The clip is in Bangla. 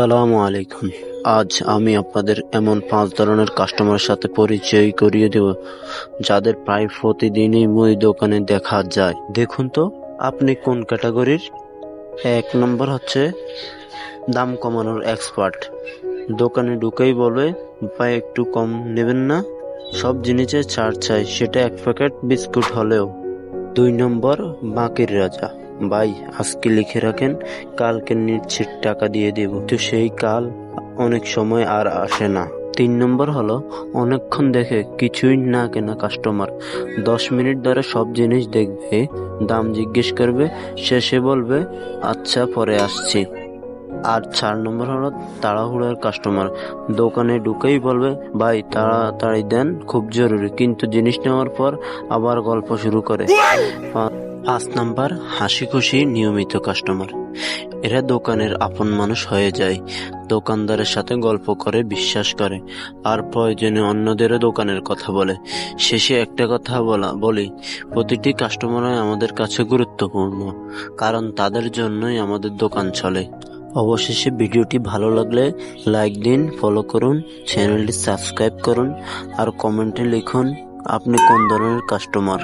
আসসালামু আলাইকুম। আজ আমি আপনাদের এমন 5 ধরনের কাস্টমারের সাথে পরিচয় করিয়ে দেব যাদের প্রায় প্রতিদিনই মুদি দোকানে দেখা যায়। দেখুন তো আপনি কোন ক্যাটাগরির। 1 নম্বর হচ্ছে দাম কমানোর এক্সপার্ট। দোকানে ঢুকেই বলবে, ভাই একটু কম নেবেন না? সব জিনিসে ছাড় চাই, সেটা 1 প্যাকেট বিস্কুট হলেও। 2 নম্বর বাকির রাজা। ভাই আজকে লিখে রাখেন, কালকে নিশ্চিত টাকা দিয়ে দেব, তো সেই কাল অনেক সময় আর আসে না। 3 নম্বর হলো অনেকক্ষণ দেখে কিছুই না কেনা কাস্টমার। 10 মিনিট ধরে সব জিনিস দেখবে, দাম জিজ্ঞেস করবে, শেষে বলবে আচ্ছা পরে আসছি। আর 4 নম্বর হলো তাড়াহুড়োর কাস্টমার। দোকানে ঢুকেই বলবে, ভাই তাড়াতাড়ি দেন, খুব জরুরি, কিন্তু জিনিস নেওয়ার পর আবার গল্প শুরু করে। 5 নাম্বার হাসি খুশি নিয়মিত কাস্টমার। এরা দোকানের আপন মানুষ হয়ে যায়, দোকানদারের সাথে গল্প করে, বিশ্বাস করে, আর প্রয়োজনে অন্যদেরও দোকানের কথা বলে। শেষে একটা কথা বলি, প্রতিটি কাস্টমারই আমাদের কাছে গুরুত্বপূর্ণ, কারণ তাদের জন্যই আমাদের দোকান চলে। অবশেষে ভিডিওটি ভালো লাগলে লাইক দিন, ফলো করুন, চ্যানেলটি সাবস্ক্রাইব করুন, আর কমেন্টে লিখুন আপনি কোন ধরনের কাস্টমার।